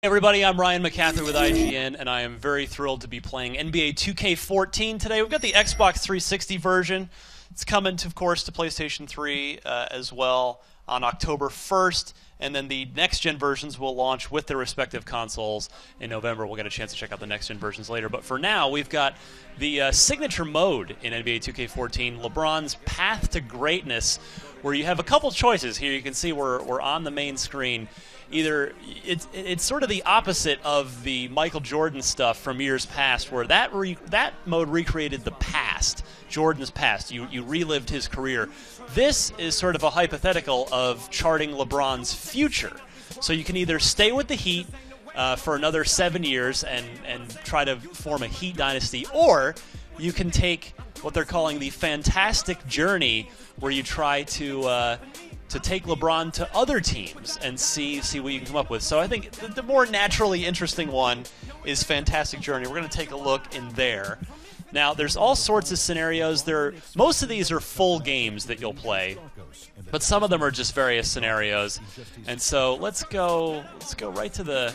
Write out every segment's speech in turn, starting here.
Hey everybody, I'm Ryan McCaffrey with IGN, and I am very thrilled to be playing NBA 2K14 today. We've got the Xbox 360 version. It's coming, of course, to PlayStation 3 as well on October 1st, and then the next-gen versions will launch with their respective consoles in November. We'll get a chance to check out the next-gen versions later, but for now, we've got the signature mode in NBA 2K14, LeBron's Path to Greatness, where you have a couple choices. Here you can see we're on the main screen. Either it's sort of the opposite of the Michael Jordan stuff from years past, where that mode recreated the past, Jordan's past. You relived his career. This is sort of a hypothetical of charting LeBron's future. So you can either stay with the Heat for another 7 years and try to form a Heat dynasty, or you can take what they're calling the fantastic journey, where you try to take LeBron to other teams and see what you can come up with. So I think the more naturally interesting one is Fantastic Journey. We're going to take a look in there. Now, there's all sorts of scenarios. Most of these are full games that you'll play, but some of them are just various scenarios. And so let's go right to the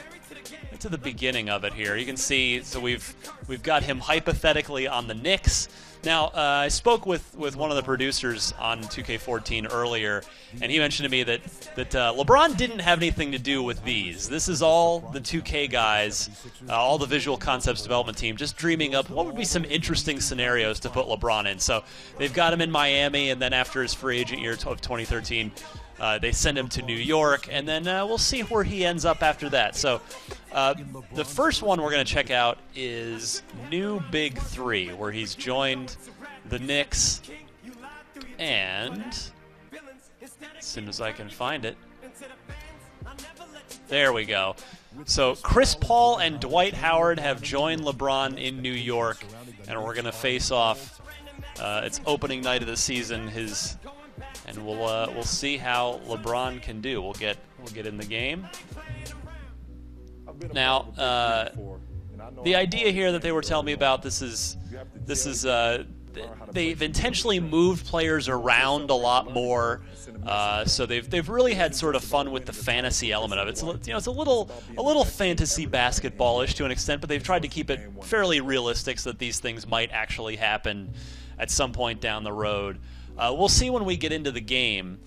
beginning of it here. You can see, so we've got him hypothetically on the Knicks. Now, I spoke with one of the producers on 2K14 earlier, and he mentioned to me that LeBron didn't have anything to do with these. This is all the 2K guys, all the visual concepts development team, just dreaming up what would be some interesting scenarios to put LeBron in. So they've got him in Miami, and then after his free agent year of 2013, they send him to New York, and then we'll see where he ends up after that. So the first one we're going to check out is New Big Three, where he's joined the Knicks, and as soon as I can find it, there we go. So Chris Paul and Dwight Howard have joined LeBron in New York, and we're going to face off. It's opening night of the season. And we'll see how LeBron can do. We'll get in the game. Now, the idea here that they were telling me about this is they've intentionally moved players around a lot more. So they've really had sort of fun with the fantasy element of it. So, it's a little fantasy basketballish to an extent, but they've tried to keep it fairly realistic so that these things might actually happen at some point down the road. We'll see when we get into the game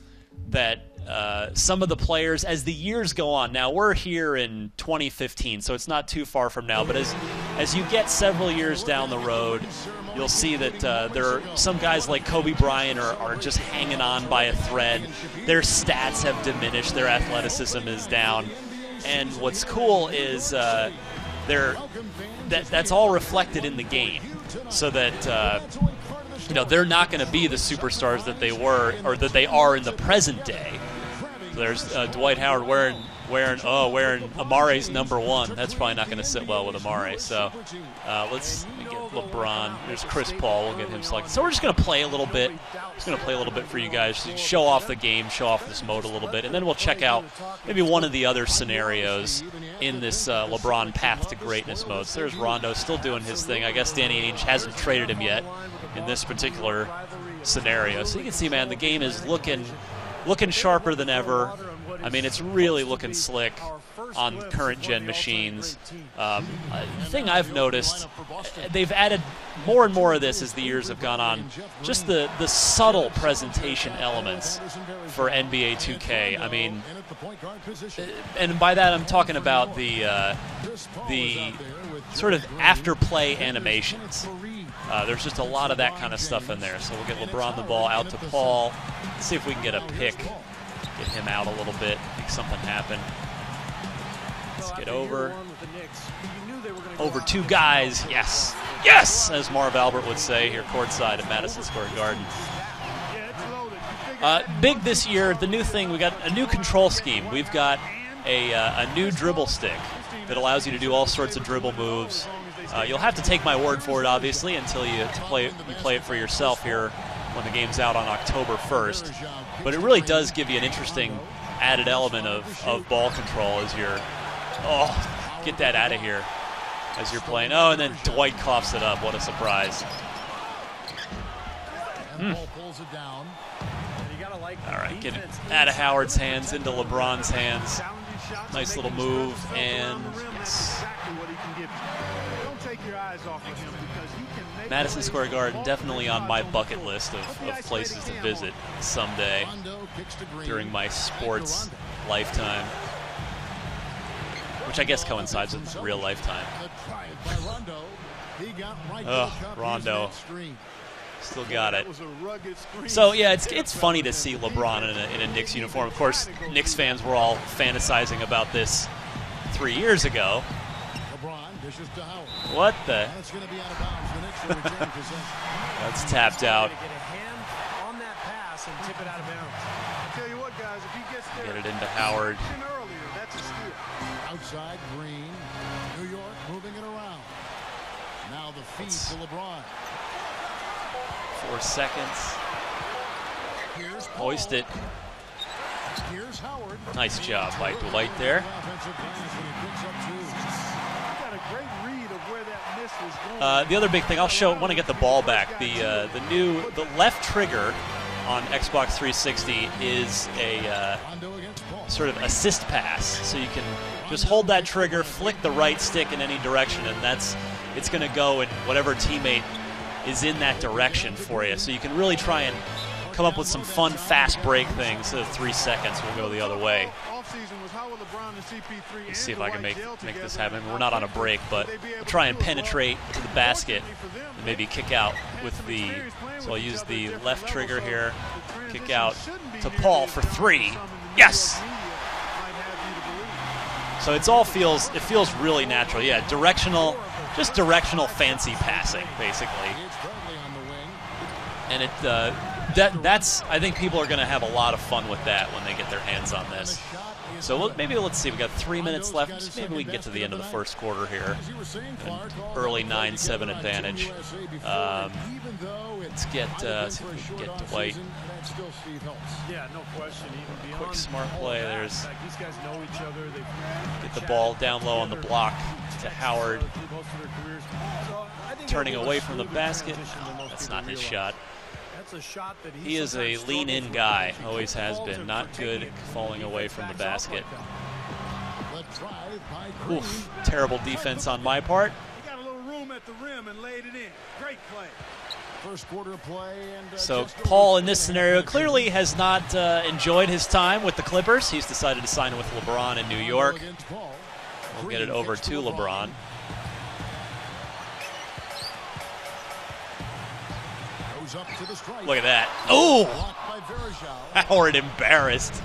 that some of the players, as the years go on, now we're here in 2015, so it's not too far from now, but as you get several years down the road, you'll see that there are some guys like Kobe Bryant are just hanging on by a thread. Their stats have diminished, their athleticism is down, and what's cool is that's all reflected in the game, so that they're not going to be the superstars that they were or that they are in the present day. So there's Dwight Howard wearing Amare's number 1. That's probably not going to sit well with Amare. So let's get LeBron. There's Chris Paul. We'll get him selected. So we're just going to play a little bit. Just going to play a little bit for you guys to show off the game, show off this mode a little bit, and then we'll check out maybe one of the other scenarios in this LeBron Path to Greatness mode. So there's Rondo still doing his thing. I guess Danny Ainge hasn't traded him yet in this particular scenario. So you can see, man, the game is looking sharper than ever. I mean, it's really looking slick on current-gen machines. The thing I've noticed, they've added more and more of this as the years have gone on, just the subtle presentation elements for NBA 2K. I mean, and by that I'm talking about the sort of after-play animations. There's just a lot of that kind of stuff in there. So we'll get LeBron the ball out to Paul. Let's see if we can get a pick. Get him out a little bit, make something happen. Let's get over two guys. Yes, yes, as Marv Albert would say here courtside at Madison Square Garden. Big this year, the new thing, we got a new control scheme. We've got a new dribble stick that allows you to do all sorts of dribble moves. You'll have to take my word for it, obviously, until you play it for yourself here when the game's out on October 1st. But it really does give you an interesting added element of ball control as you're, get that out of here as you're playing. Oh, and then Dwight coughs it up. What a surprise. All right, get it out of Howard's hands into LeBron's hands. Nice little move, and Madison Square Garden definitely on my bucket list of places to visit someday during my sports lifetime, which I guess coincides with real lifetime. Rondo. Still got it. So yeah, it's funny to see LeBron in a Knicks uniform. Of course, Knicks fans were all fantasizing about this 3 years ago. What the? That's tapped out. Get it into Howard. Outside Green. New York moving it around. Now the feed to LeBron. 4 seconds. Hoist it. Nice job by Dwight there. The other big thing I'll show, want to get the ball back. The left trigger on Xbox 360 is a sort of assist pass, so you can just hold that trigger, flick the right stick in any direction, and it's going to go in whatever teammate is in that direction for you. So you can really try and come up with some fun, fast break things. So 3 seconds will go the other way. Let's see if I can make this happen. We're not on a break, but we'll try and penetrate to the basket and maybe kick out with the. So I'll use the left trigger here, kick out to Paul for 3. Yes. So it feels really natural. Yeah, just directional fancy passing, basically. And that's I think people are going to have a lot of fun with that when they get their hands on this. So maybe let's see. We got 3 minutes left. Maybe we can get to the end of the first quarter here. An early 9-7 advantage. Let's see if we can get Dwight. Yeah, no question. Quick smart play. There's get the ball down low on the block to Howard. Turning away from the basket. No, that's not his shot. He is a lean-in guy, always has been. Not good falling away from the basket. Oof, terrible defense on my part. He got a little room at the rim and laid it in. Great play. First quarter play, and so Paul in this scenario clearly has not enjoyed his time with the Clippers. He's decided to sign with LeBron in New York. We'll get it over to LeBron. Look at that. Oh! Howard embarrassed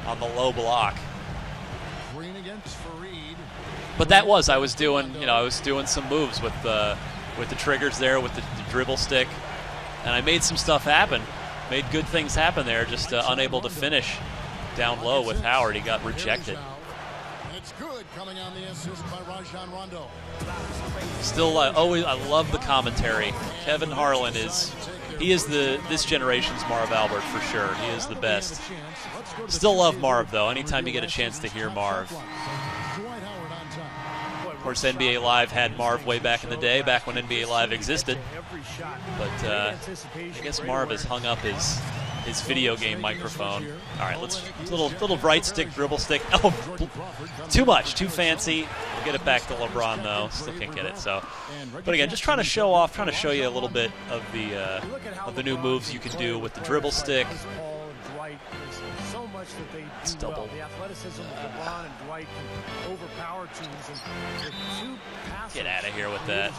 on the low block. But that was, I was doing some moves with the triggers there, with the dribble stick, and I made some stuff happen. Made good things happen there, just unable to finish down low with Howard. He got rejected. It's good coming on the assist by Rajon Rondo. Still, I love the commentary. Kevin Harlan is this generation's Marv Albert for sure. He is the best. Still love Marv though. Anytime you get a chance to hear Marv. Of course, NBA Live had Marv way back in the day, back when NBA Live existed. But I guess Marv has hung up his video game microphone. All right, let's little right stick, dribble stick. Oh, too much, too fancy. We'll get it back to LeBron though. Still can't get it. So, but again, just trying to show off, trying to show you a little bit of the new moves you can do with the dribble stick. It's double. The athleticism of LeBron and Dwight can overpower teams. Get out of here with that.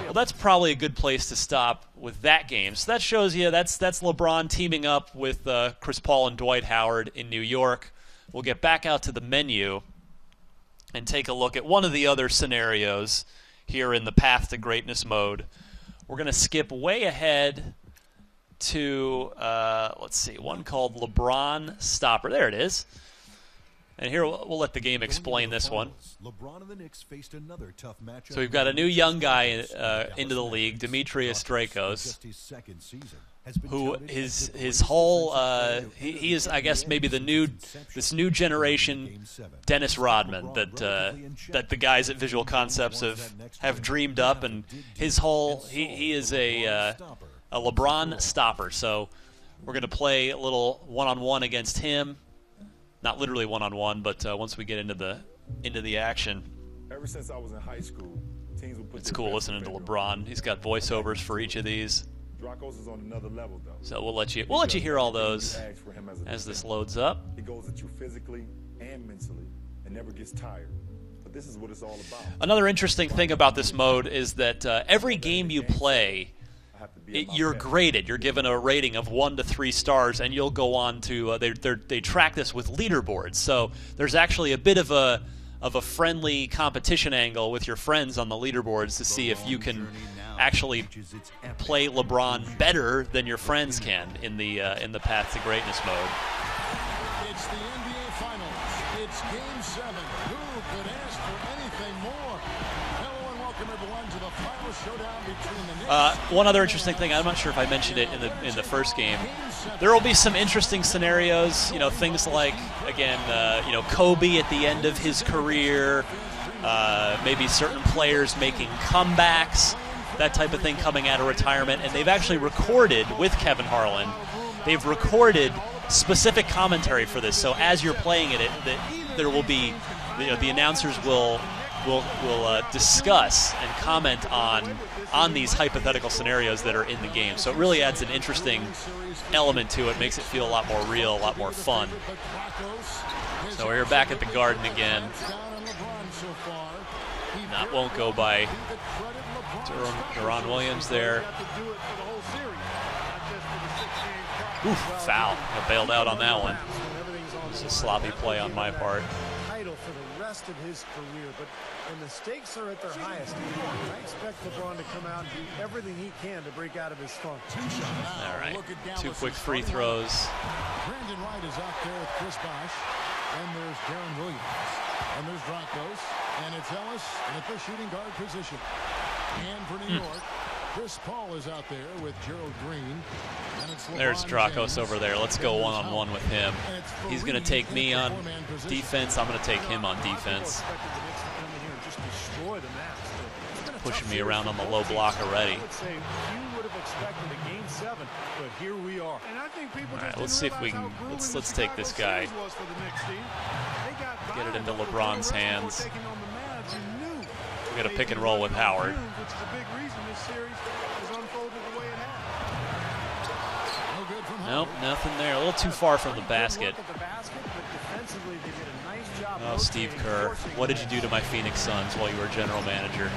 Well, that's probably a good place to stop with that game. So that shows you that's LeBron teaming up with Chris Paul and Dwight Howard in New York. We'll get back out to the menu and take a look at one of the other scenarios here in the Path to Greatness mode. We're going to skip way ahead to, let's see, one called LeBron Stopper. There it is. And here we'll let the game explain this one. So we've got a new young guy into the league, Demetrius Strakos, who his whole he is, I guess, maybe this new generation Dennis Rodman that the guys at Visual Concepts have dreamed up, and his whole he is a LeBron stopper. So we're going to play a little one-on-one against him. not literally one-on-one, but once we get into the action. Ever since I was in high school, teams would put It's cool listening to LeBron. He's got voiceovers for each of these. Dracos is on another level, though. So we'll let you hear all those as this loads up. He goes at you physically and mentally and never gets tired. But this is what it's all about. Another interesting thing about this mode is that every game you play, you're graded. You're given a rating of 1 to 3 stars, and you'll go on to they track this with leaderboards. So there's actually a bit of a friendly competition angle with your friends on the leaderboards to see if you can actually play LeBron better than your friends can in the Path to Greatness mode. It's the NBA Finals. It's Game 7. Who could ask for anything more? Hello and welcome everyone to the final showdown between the Knicks. One other interesting thing, I'm not sure if I mentioned it in the first game. There will be some interesting scenarios, things like, again, Kobe at the end of his career, maybe certain players making comebacks, that type of thing coming out of retirement. And they've actually recorded, with Kevin Harlan, they've recorded specific commentary for this. So as you're playing it, there will be, the announcers will discuss and comment on these hypothetical scenarios that are in the game. So it really adds an interesting element to it, makes it feel a lot more real, a lot more fun. So we're back at the Garden again. That won't go by Deron Williams there. Oof, foul. I bailed out on that one. It was a sloppy play on my part. For the rest of his career, but when the stakes are at their highest, I expect LeBron to come out and do everything he can to break out of his funk. All right, 2 quick free throws. Brandon Wright is out there with Chris Bosh. And there's Darren Williams. And there's Dracos. And it's Ellis at the shooting guard position. And for New York, Chris Paul is out there with Gerald Green. And it's There's Dracos over there. Let's go one-on-one with him. He's going to take me on defense. I'm going to take him on defense. Pushing me around on the low block already. All right, let's see if we can. Let's take this guy. Get it into LeBron's hands. We got a pick and roll with Howard. Nope, nothing there. A little too far from the basket. Oh, Steve Kerr. What did you do to my Phoenix Suns while you were general manager?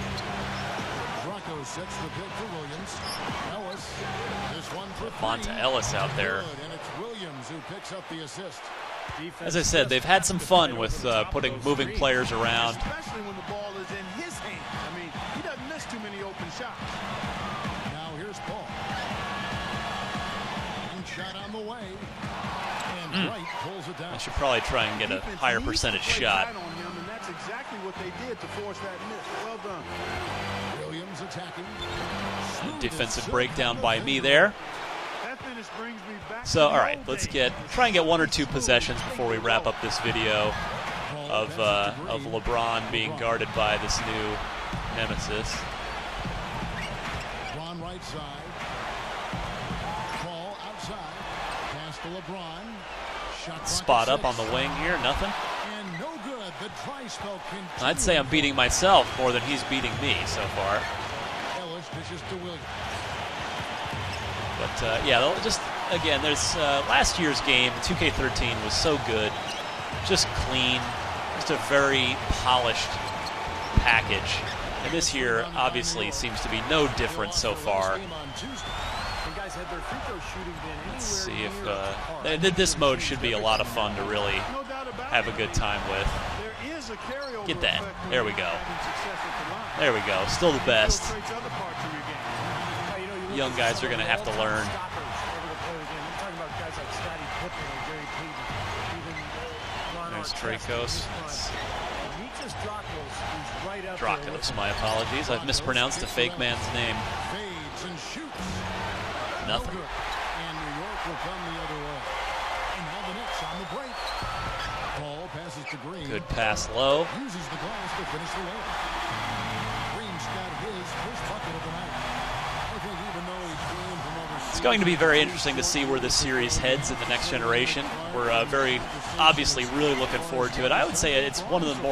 Monta Ellis out there. As I said, they've had some fun with moving players around. Especially when the ball is in his hand. I mean, he doesn't miss too many open shots. Now here's Paul. Shot on the way. And Wright pulls it down. I should probably try and get a higher percentage shot. And that's exactly what they did to force that miss. Well done. Williams attacking. Defensive breakdown by me there. That finish brings me back. So, all right, let's try and get 1 or 2 possessions before we wrap up this video of LeBron being guarded by this new nemesis. LeBron right side. Ball outside. Pass to LeBron. Shot Spot up on the wing here, nothing. And no good. The dry spell continues. I'd say I'm beating myself more than he's beating me so far. Ellis dishes to Williams. But yeah, just again, there's last year's game, 2K13 was so good, just clean, just a very polished package. And this year obviously seems to be no different so far. Let's see if this mode should be a lot of fun to really have a good time with. Get that. There we go. There we go. Still the best. Young guys are going to have to learn. There's Dracos. Dracos, my apologies. I've mispronounced the fake man's name. Nothing. And New York will come the other way. And now the Knicks on the break. Ball passes to Green. Good pass low. Uses the glass to finish the layup. Green's got his first bucket of the night. I think even though he came from overseas, going to be very interesting to see where this series heads in the next generation. We're very obviously really looking forward to it. I would say it's one of the more